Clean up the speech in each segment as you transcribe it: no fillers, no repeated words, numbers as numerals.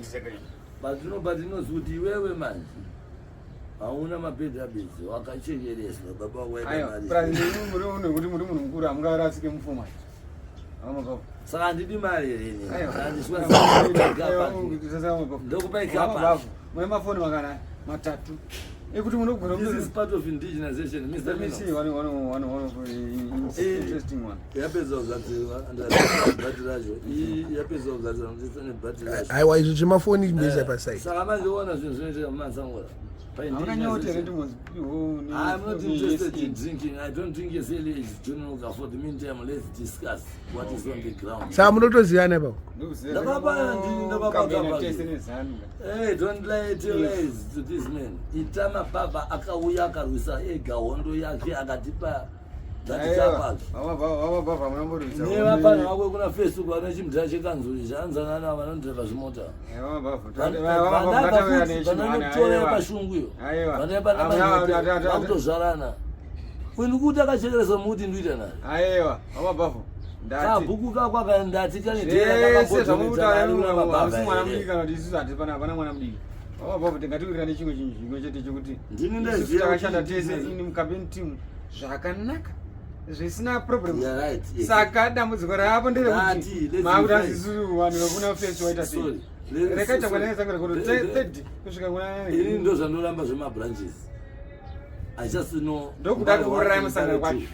second. But knows what you wear, man. Hauna mapedha bizi wakachekeresa baba waenda mali. Muri amgara asike mfuma. Saka ndidi mali leni. Ndikupa ikapa. Mwema phone makana matatu. Ekuti this is part of indigenization, Mr. Messi. One interesting one. Yapeza uzadziwa batirajo. Yapeza uzadziwa ndisane batirajo. Aiwa izvo zvemafoni mbeza pasai. Saka mandiona zvinhu zvinoita mumasango. I'm not interested in drinking. I don't drink as early as General Gaffa. For the meantime, let's discuss what is on the ground. Hey, don't lie to lies to this man. Itama Papa Akawuya Karusa, Gawondo Yaki Agatipa. That's Papa. Never found how we're going to face to go to Zimdancehall and Zanana and Drivers Motor. When you go to some mood in Widana, Iowa, our buffalo. That's Bukuka and that's it. Zvisina problem. Yeah, right. Saka dambudziko raapondere kuti maura zizuru vanhu vakuna face waita sei. Rekaita kwanesa kuti 30 kusvika kuna ini ndo zvanoramba zvema branches. I just know ndokuda kuuraya musanga kwacho.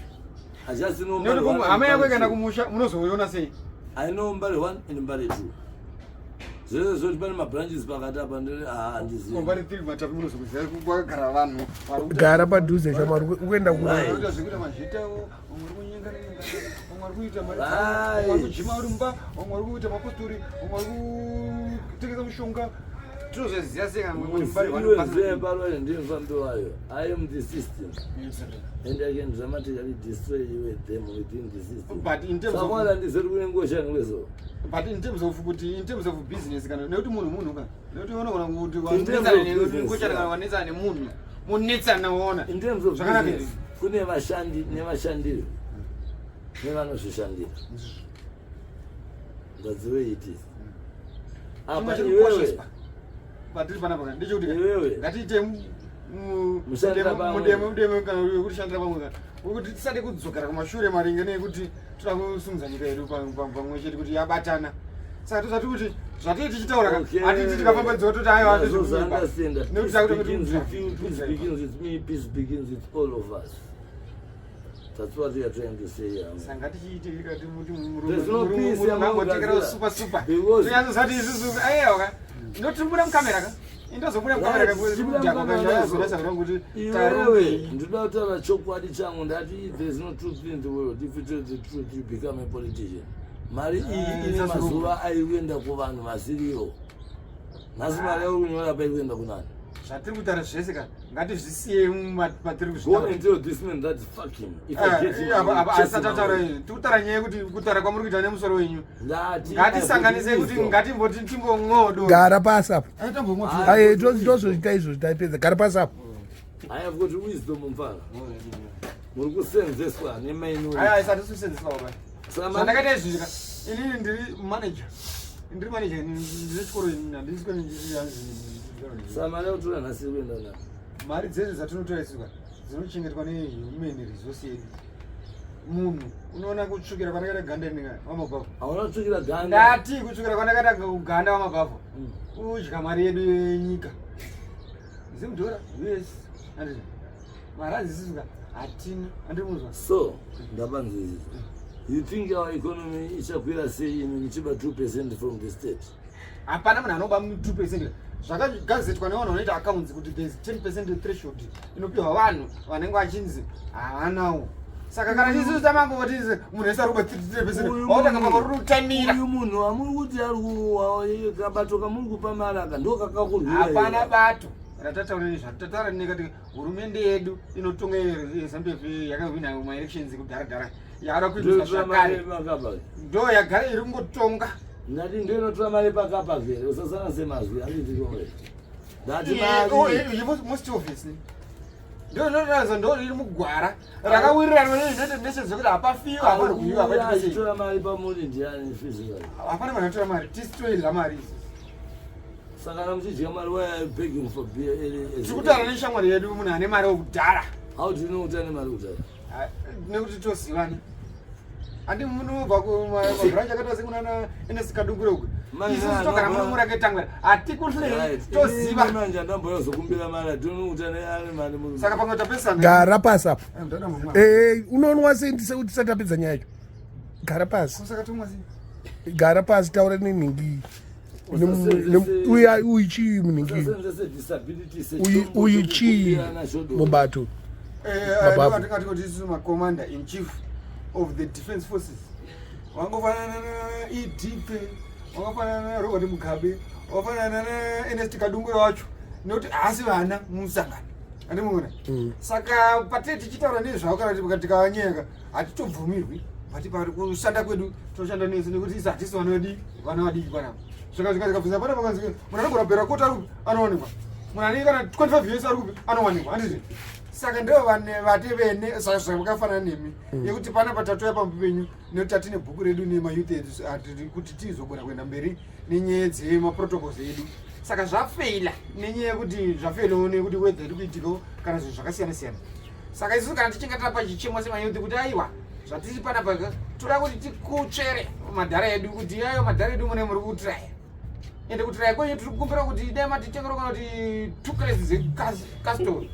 I just know Mbare. Hama yako kana kumusha munozoiona sei? I know Mbare 1 and Mbare 2. Zvezvo pane mabranches pakati apa ndiri handizivi. Mbare 3 matatu munozokuziva kwakagara vanhu. Gara padhuze chamari kuenda kunoita zvekuita mazvitawo, umwe kunyenga umwe kuita mari, umwe kujima rumba, umwe kuita maposturi, umwe kutekesa mushonga. Tozviziva sei mwe Mbare 1 ndinofambe wayo. I am the system. And I can dramatically destroy you them within the system. But in terms of but in terms of business kana nekuti munhu kana nekuti unoona kuti wanetsana nemunhu munetsana uona in terms of business kune vashandi nevashandiri nevanozvishandira. That's the way it is. Apa iwewe patiri panapa ndechekuti ngatiite mudemo kana urikushandira pamwe kana kuti tisade kudzokera kumashure maringe nekuti toda kusungudza nyika yedu pamwe chete kuti yabatana. Saka tozati kuti zvatei tichitaura hatiti tikafamba dzoko toti aiwa peace begins with all of us. That's what we are trying to say here. There's no peace among super. Tinyazosati isusu aiwa ndotimbura mukamera ka indozobura mukamera kuti ndinoda kutaura chokwadi changu ndati there's no truth in the world. If you tell the truth you become a politician. Mari iyi ine mazuva aienda kuvanhu vasiriyo. Nhasi mari yakunyora paikuenda kunani? Zvatiri kutaura zvese kana ngatizvisiye matiri go and tell this man that fuck him. If I get him, asatataura tikutaura nyaya yekuti kutaura kwamuri kuita nemusoro wenyu ngatisanganise kuti ngatimboti timbomwodo gara pasi apo ndozvoita izvo taipedza gara pasi apo. I have got wisdom mfana muri kusenzeswa nemainu isati kusenzeswa baba zvandakaita izvika inini ndiri manager ndiri chikoro samari yautora nhasi kuenda na mari dzedu dzatinotora isuka dzinochengetwa nehuman resource yedu. Munhu unoona kutsvukira kwandakaita ganda ininga waMabhavhu hauna kutsvukira ganda ndati kutsvukira kwandakaita ganda waMabhavhu udya mari yedu yenyika zimdora yes anditi mari adzisisuka hatina andimuzwa so ndapanzvizvi. You think our economy ichakwira sei ichiba 2% from the state? Hapana munhu anoba 2%. Zvakagazetwa nevanhu vanoita accounts kuti there is 10% threshold inopiwa vanhu vanenge vachinzi havanawo. Saka kana isusu tamangoti munhu wese ari kuba 33% wautanga makoruru kutamira uyu munhu hamuri kuti ari kabato kamuri kupa mari aka ndo kakakurwira. Hapana bato ratataura zvatataura nekati hurumende yedu inotonga Zimbabwe yakawina maelections kudhara yara kuita zvakare ndo yagara iri kungotonga ndati ndo inotora mari pakapavhera usasana semazwi anditikomere ndati most obviously ndo inotaridza ndo riri mugwara rakawirirana neunited nations zvokuti hapafiwa hapana kuyiwa achitora mari pamuri ndiani physical hapana vanhu vanotora mari tisitoirya mari Saka mchidya mari why are you begging for beer? Tikutaura neshamwari yedu munhu ane mari okudhara. How do you know kuti ane mari okudhara? Nekuti tozivana. Andi munobva kumabranch akaita semunana Ernest Kadungure uku. Isusu togara muno muraketangwera. Hatikuhlei toziva. Manje andamboyozokumbira mari. I don't know kuti ane mari muno. Saka pamwe tapesana. Gara pasi apa. Unoonwa sekuti satapedza nyaya yacho. Gara pasi. Saka tumwasi. Gara pasi taura nenhingi. Uyi chii munhingi? Uyi chii mubato? Ndakati kuti isusu macommander in chief of the defense forces. Wangofanana na idipe, wangofanana na Roddie Mugabe, wangofanana na Ernest Kadungure wacho. Nekuti asi vana musangano. Andimuona. Saka patete tichitaura nezvavo kana tikavanyeka hatitobvumirwi. Pati pari kushanda kwedu toshanda nezi nekuti isi hatisi vana vadiki panapa. Zvikazikabvisa pana pakanzi munhu anogona kupera koti ari kupi anowanikwa. Munhu ane kana 25 years ari kupi anowanikwa. Handiti. Saka ndo vate vene zvakafanana nemi yekuti pana patatoya pambi penyu nekuti tatine bhuku redu nemayouth edu kuti tizogona kuenda mberi nenyaya dzemaprotocols edu. Saka zvafeila nenyaya yekuti zvafeila nekuti wedha iri kuitikawo kana zvinhu zvakasiyana siyana. Saka isusu kana tichinge tapa chichemo semayouth kuti aiwa zvatiri panapa toda kuti tikutsvere madhara edu kuti yayo madhara edu mune muri kutiraya. Ende kutiraya kwenyu tiri kukumbira kuti dai matitengera kana kuti 2 crates dzekastori.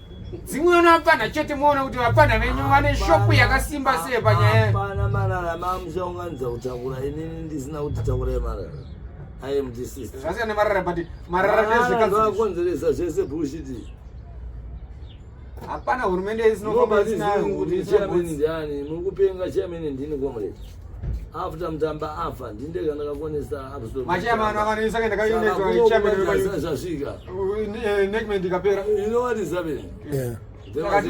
Dzimwe unapana chete muona kuti vapana venyu vane shopu yakasimba sei panyaya. Hapana marara mamushaunganidza kutakura inini ndisina kuti takura marara. I am deceased. Zvasiyana nemarara but marara nezvikazi. Zvakakonzeresa zvese bullshit. Hapana hurumende isinokomba isinayo kuti chairman ndiani mukupenga chairman ndini comrade. After mtamba afa ndinde kana kakonesa absolute. Machairman akanisa kaenda kainezwa chairman zvasvika. Negment ikapera. You know what is happening? Yeah.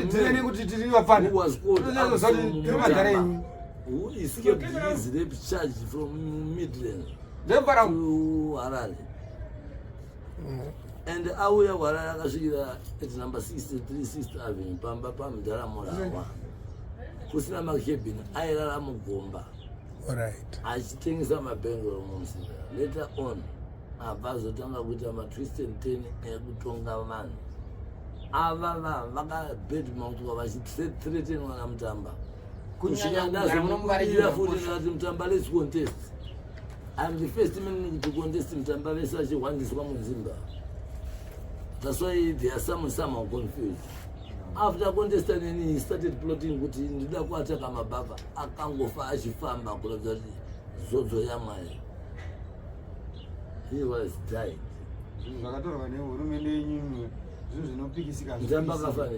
Tiri kuti tiri vapana. Who was called Mabhavhu. Who escaped his rape charge from Midland to Harare. And auya Harare akasvikira at number 63 6th Avenue pamba pamudhara Murehwa. Kusina makebin airara mugomba. Alright. Achitengesa mabhengoro mumsika. Later on abazotanga kuita matwist and turn ekutonga vanhu. Ava vakabedma kuti vachithreatenwa namutamba. Kushinyandazomumbira futi nati mutamba let's contest. I'm the first man to contest mutamba vese vachihwandiswa munzimba. That's why there are some are confused. After contesting, he started plotting kuti ndida kuataka Mabhavhu akangofa achifamba kuratidza kuti zodzo yamai. He was died. Zvakatorwa nehurumende yenyu zvinhu zvinopikisika. Mutamba akafa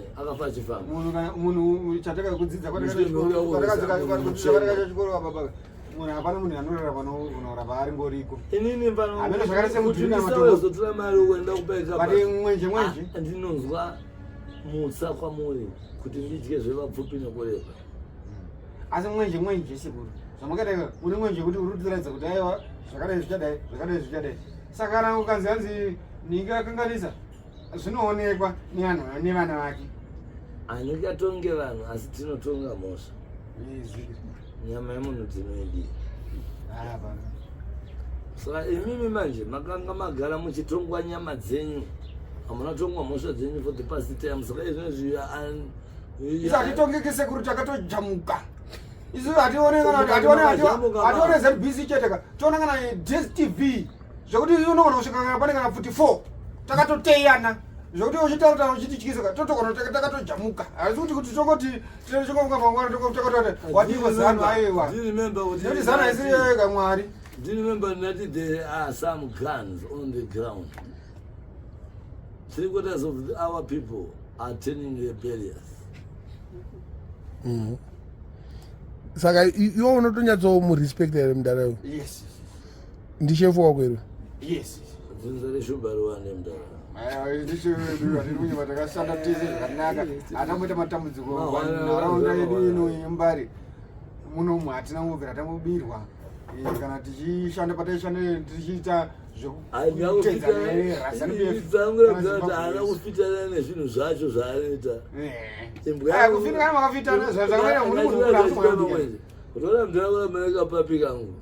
achifamba. Munhu chatakakudzidza chikoro baba. Munhu hapana munhu anorara panorara paari ngoriko. Inini pano amene zvakare semudhina matombo mari kuenda kubaika bati mwenje ndinonzwa mutsa kwamuri kuti ndidye zvevapfupi nekureba. Asi mwenje sekuru zvamakaita uri mwenje kuti uri kutiratidza kuti aiwa zvakadai zvichadai. Saka kana ukanzi hanzi ningi akanganisa zvinoonekwa nevana vake. Handingatonge vanhu asi tinotonga mhosva. Nyama yemunhu dzinoidi. Saka imimi manje makanga magara muchitongwa nyama dzenyu. Hamuna tongwa mhosva dzenyu for the past time. Saka izvozvi isu hatitongeke sekuru takatojamuka. Isu hatione ZBC chete tiona kana DSTV zvokuti unogona kusvika pane kana 44 takatoteyana zvokuti uchitaura uchitityisa totogona takatojamuka. Asi kuti tongoti tinochingomuka mangwana takatoti wadiwa zano aiwa. Noti zano haisiri yega Mwari. Do you remember that there are some guns on the ground? 3/4 of our people are turning rebellious. Saka iwo unotonyatsomurespekta here mudhara. Yes. Ndishefu wako here. Yes. Dzinzare shubharuwa nemudhara. Ndishefu tiri matakashanda tese zvakanaka. Hatamboita matambudziko panharaunda yedu ino yeMbare. Munomu hatina mubvira tambobirwa. Kana tichishanda pataishanda tichiita haana kufitana nezvinhu zvacho zvaanoita. kufitana makafitana unoona mndaraunda manekapapi kangu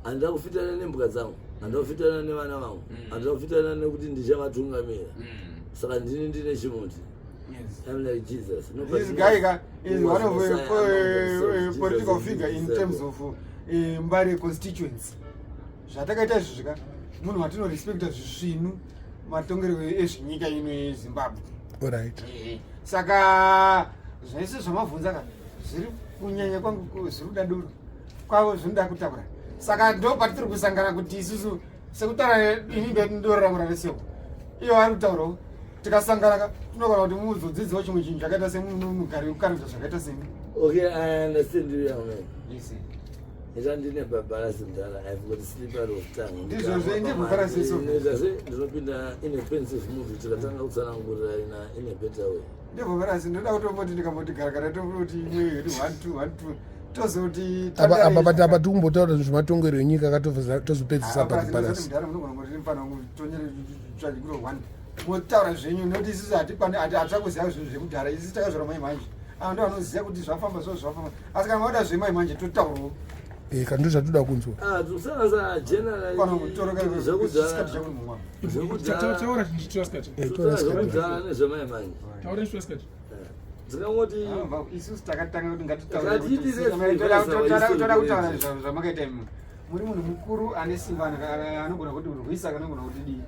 handina kufitana nembwa dzangu andofitana nevana vangu andofitana nekuti ndichavatungamira saka ndine chimuti. I'm like Jesus. This guy is one of a political figure in terms of Mbare constituents. Zvatakaita zvika munhu watino respecta zvisvinu matongero ezvinyika ino yeZimbabwe. Alright. Saka zvese zvamabvunza ka zviri kunyanya kwangu zviri kudaduro kwavo zvinoda kutaura. Saka ndo patiri kusangana kuti isusu sekutaura inenge ndorarama neseko. Iyo ari kutaurawo tikasangana tinogona kuti muzodzidziwa chimwe chinhu chakaita semugari wekukarudza zvakaita semi. Okay, I understand you, young man. Ndine baba asindala I've got slipper of tongue. Ndizvo ndibvara seso. Ndinopinda in a pensive movie tikatanga kutsanangurira in a better way. Ndibvara seso ndoda kutomboti ndikamboti garagara tomboti imwe 1 2 tozoti apa tikumbotaura zvematongero enyika katozopedzisa pabalasi. Ndaro munogona kuti mfana wangu tonyere tsvagiro 1. Motaura zvenyu noti isusu hatichakuziva zvinhu zvekudhara isusu takazvora mai manje ando anoziva kuti zvafamba zvafamba asi kana mauda zvemai manje totaurawo kandi zvatoda kunzwa isusu takatanga kuti ngatitoda kutaura zvamakaita imi muri munhu mukuru ane simba anogona kuti rwisa kanogona kuti dii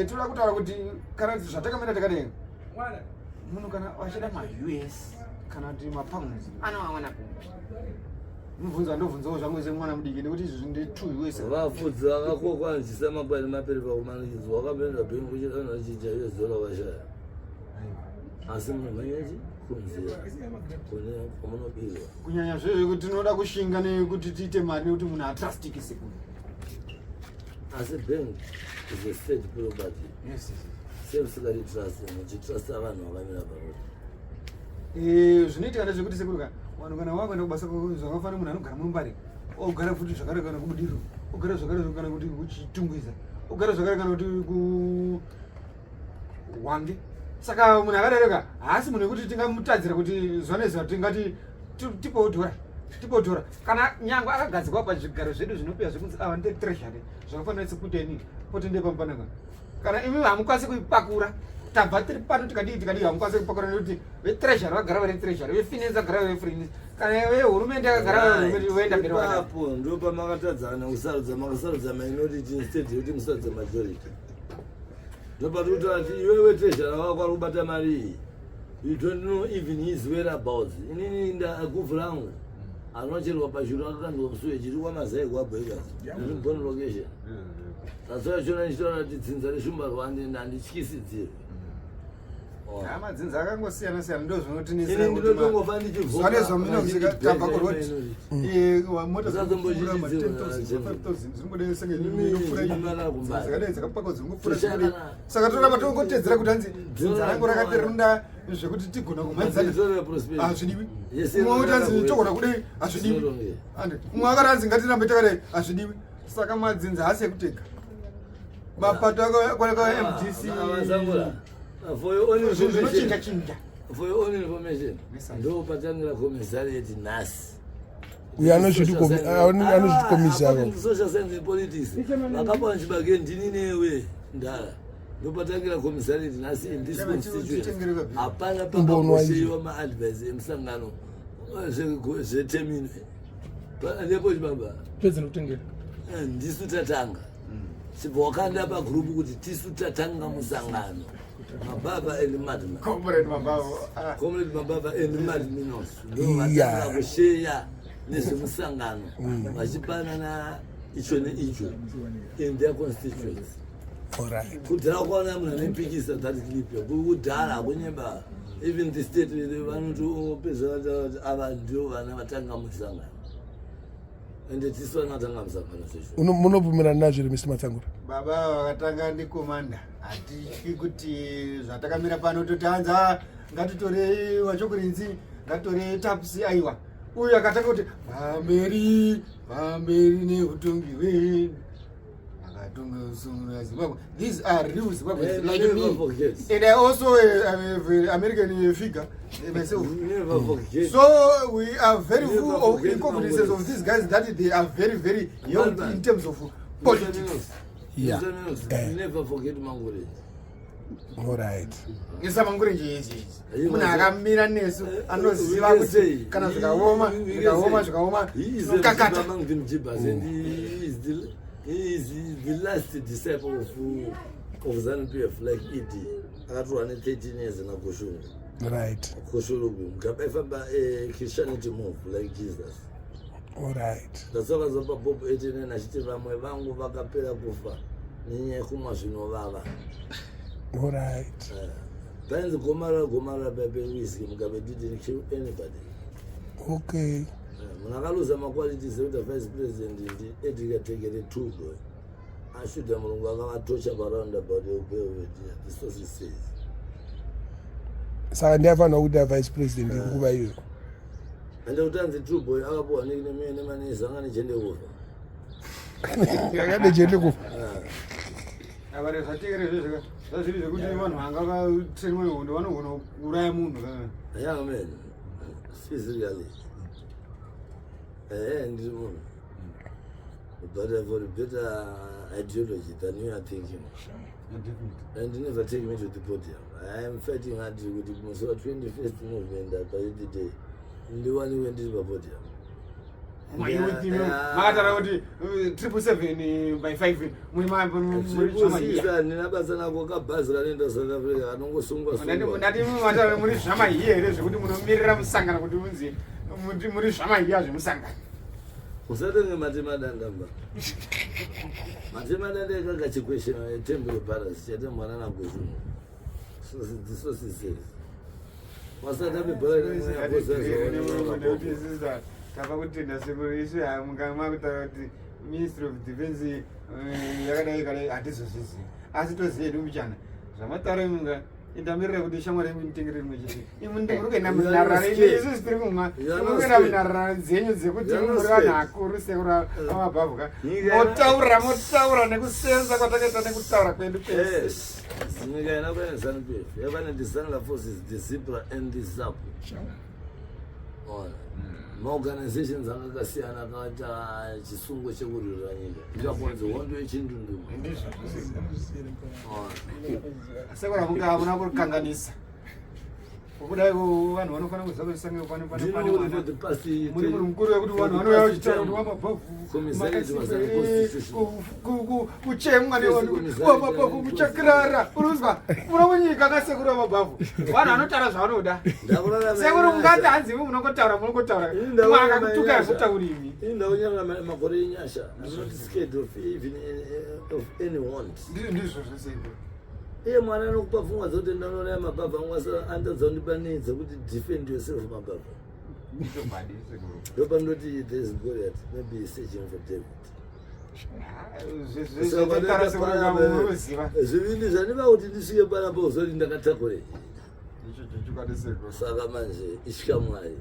toda kutaura kuti kana zvatakamira takadai munhu kana wachida maUS kana kuti mapounds anoawana kupi mubvunza ndobvunzawo zvangu semwana mudiki nekuti izvi zvinde 2 US vafudzi vakakokwanzisa mangwani maperepa kumanikidzwa wakapenda bhengi kuchidana chicha yezola washaya asi munhu manyachi kunzira kune kwamunobirwa kunyanya zvezvekuti tinoda kushinga nekuti tiite mari nekuti munhu atrustiki sekuni asi bank is a state property. Yes. Self-security trust muchitrust vanhu vakamira paroti. Zvinoitika ndezvekuti sekuruka vanhu kana wakuenda kubasa zvakafanira munhu anogara mumbare ogara futi zvakare kana kubudiro ogara zvakare kana kuti kuchitungwiza ogara zvakare kana kuti kuwange saka munhu akadareka haasi munhu wekuti tingamutadzira kuti zvanezva tingati tipodhora kana nyangwe akagadzikwa pazvigaro zvedu zvinopiwa zvekunzi ava ndetreasury zvakafanira sekuteni potende pambanaka kana imi hamukwanisi kuipakura tabva tiri pano tikadii hamukwanisi kupakura nekuti vetreasury vagara vari treasury vefinance vagara vari finance kana vehurumende akagara voenda mberi ipapo ndo pamakatadzana kusarudza makasarudza minority state yekuti musarudza majority ndopatikuti ati iwewe treasury wako ari kubata mari you don't know even his whereabouts inini guvhu rangu anocherwa pashuru akakandwa musuwe chiri kwamazai kwabhekazi ndirimbone location sasaya chona ndichitaura kuti dzinza reshumba rwande handityisidzirwe madzinza akangosiyana siyana ndo zvinotinisira ndinotongofa ndichivhazvanezvamunomsika tabva kuroti motozakadai dzakapakwa dzingofura saka toda patongotedzera kuti hanzi dzinza rangu rakatirunda zvekuti tigona kumhanzazvidiwi umwe kuti hanzi togona kudai hazvidiwi umwe akati hanzi ngatirambe takadai hazvidiwi saka madzinza hasi ekutega mapato akwamdc for your own information ndo patangira commissariat nhasi uyo anozvitikomisa social science and politics vakapa nchibage ndini newe ndara ndo patangira commissariat nhasi in this constituency hapana pakakosheyiwa maadvice emusangano zveteminwe nepo chibaba ndisu tatanga chibva wakanda pagrupu kuti tisu tatanga musangano Mabhavhu and Madman. Comrade Mabhavhu and Madminos. Ndovatanga kusheya nezvemusangano vachipanana icho neicho in their constituency. Kudhara kwaona munhu anepikisa that clip kudhara kunyemba even the state vanotopedza ava ndio vana vatanga musangano. Ende tisu vanatanga musangano secho. Munobvumirana nazvo Mr. Matsangura? Baba vakatanga ndikomanda hatityi kuti zvatakamira pano totanza ngatitorei wachokurinzi ngatitorei tapsi aiwa uyu akatanga kuti pamberi neutongi hwenyu akatonga usungura Zimbabwe. These are real Zimbabweans like me and I also am American figure myself. Never forget. So we are very full of inconfidences of these guys that they are very young in terms of politics. Yeah. Never forget Mangurenje. All right. Isa Mangurenje izi. Munhu akamira nesu anoziva kuti kana zvikaoma kakata. Among them Jibas, and he is the last disciple of ZANU-PF, like Idi. I got 13 years in a Koshuru. Right. Koshuru, Christianity move like Jesus. All right. That's all as a Bob 18 and I still am my Vango Vacapella Bufa. Niya Kumashino Vava. All right. Then the Gomara baby whiskey, Mugabe didn't kill anybody. Okay. When I lose my qualities with the vice president, the Edgar take it too good. I should have touch around about the this was he says. So I never know who the vice president is. Who are you? And the time the true boy, our boy, name man is an agenda over. I got the gentleman. Abare satigere sasiri kuti vanhu vanga tsemwe hondo vanogona uraya munhu. Yeah man. Physically. And but for a better ideology than you are thinking. And never take me to the podium. I am fighting hard with the 21st movement that by the day. The one who went to the podium. Makatara kuti 777 by 5 muri Ninabasana kwa Kabhazi ranoenda South Africa anongo Sungwa. Ndati mumatara muri zvama here zvekuti munomirira musangana kuti unzi muri zvama here zvemusangana. Usatenge matemadanda mba. Matemadanda ekakachikweshena Temple Palace chete mwana nakuzumu. So she says. Wasata bibhora nemwe tava kutenda sekurisu mukama kutaura kuti Ministry of Defense yakadai kadai hatizozvizivi asi toziye dumbichana zvamataura munga indamirira kuti shamwari yenyu mutengere rimwe chete muri kuenda munharara isusu tiri kumwa muri kuenda munharara dzenyu dzekuti muri vanhu akuru sekura Mabhavhu motaura nekusenza kwatakaita nekutaura kwedu kwese. Nyika inakwana ZANU-PF yakwana the Zambia forces, the Zebra and the Zapu. Maorganizations akasiyana akaita chisungo chekurwira nyika ndikaponze hondo yechindundu sekura munga hamuna kukanganisa kudai vanhu vanofana kuzakusanga muri mukuru wekuti vanhu vanouya vachitaura kuti Mabhavhu kuchemwa nevanhu kuchakirara uruzwa muna munyika kasekuru Mabhavhu vanhu vanotaura zvavanoda sekuru mungati hanzi munongotaura mwaka kutuka yazvotaurimi indaunyanga makore enyasha. I'm not scared of even of anyone. ndizvo zvesekuru Iye mwana anokupa pfungwa dzokuti ndanoona Mabhavhu angwasa andadza kundipanidza kuti defend yourself Mabhavhu. Ndopandoti there is Goliath, maybe he's searching for David. Zvivindi zvandiva kuti ndisvike panapa uzoti ndakatakure. Saka manje ityha Mwari.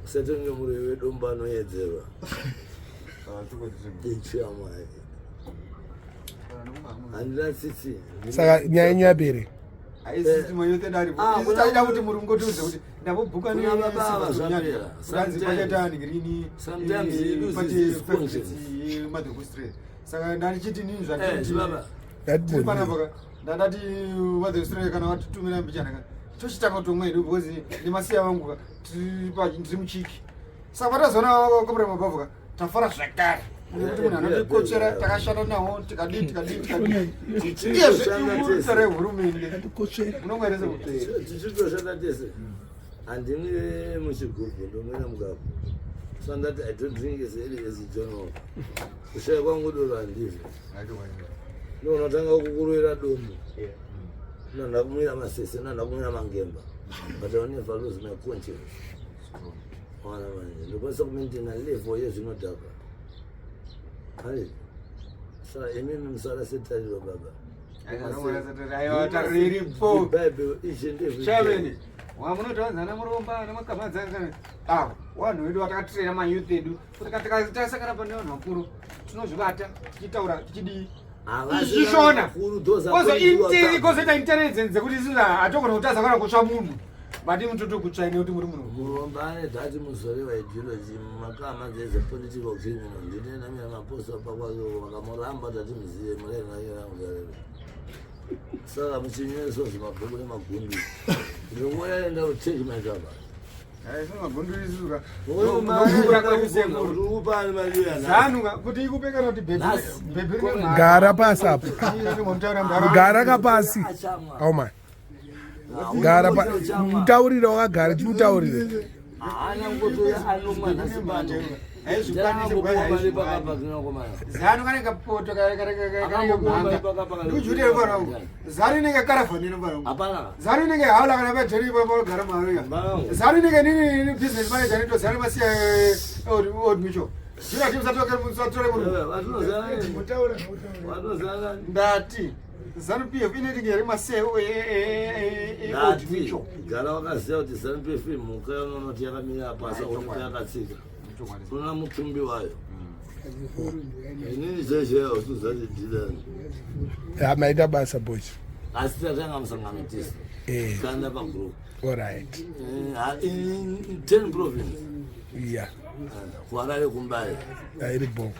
Setonge Murehwa wedombo anoyedzerwa. Ityha Mwari. Handina tsitsi. Saka nyaya yenyu yapere. Aisisi mayote dari. Taida kuti muri ngotiudze kuti ndambobhuka nebaba zvapera. Pachatani green. Sometimes he loses his conscience. Mado straight. Saka ndanichiti nini zvati baba. Panapa ndandati Mado straight kana watutumira mbichana. Tochitanga kutomwa idu because ndimasiya vangu tiri muchiki. Saka patazona komre Mabhavhu tafara zvakare. Kuti munhu anotikotsera takashanda nawo tikadii tichitsare hurumende unongwerese kuti tichitoshanda tese. Handimwe muchigubhu ndomwena mugabhu. So ndati I don't drink as early as John. Kushaya kwangu doro handizvo. Ndonotanga kukurwira dombo. Ndakumwira masese ndakumwira mangemba. But I will never lose my conscience. Wana manje ndokwanisa kumaintaina level yezvinodhaka. Hai. Saka imimi musara setariro baba. Bible each and every day. wamunotavanzana muromba nemakabhazi vanhu vedu vatakatirera mayouth edu kuti tasangana pane vanhu vakuru tinozvibata tichitaura tichidii izvishona kozoita intelligence dzekuti isusu hatogona kutaza kana kutsva munhu bati mutoto kutsvaine kuti muri munhu murombane dhati muzore waideology makama dzeze political criminal ndine namira maposta pakwazo vakamuramba dhati muzive murengairamugarero saka muchinyoreso zvimabhuku nemagundu ndingoenda kutake my cover kuti ikupe kana kuti bhebhi gara pasi apo gara kapasi auma gara mutaurire wakagara chimutaurire zano kanenge poto zari nenge karafani zari nenge haula kana vajeri vagara maruya zari nenge nini business manager nito zari masiya odmicho zvira timsatore ndati ZANU-PF inoiti ngeri maseo odmicho gara wakaziva kuti ZANU-PF mhuka yaunonoti yakamira pasi onoti yakatsika kuna mutumbi wayo inini zvezve usuzati dhirani maita basa bochi asi tatanga musanganotisa kanda pagroup alright 10 province yeah kuharare kumbare iri bo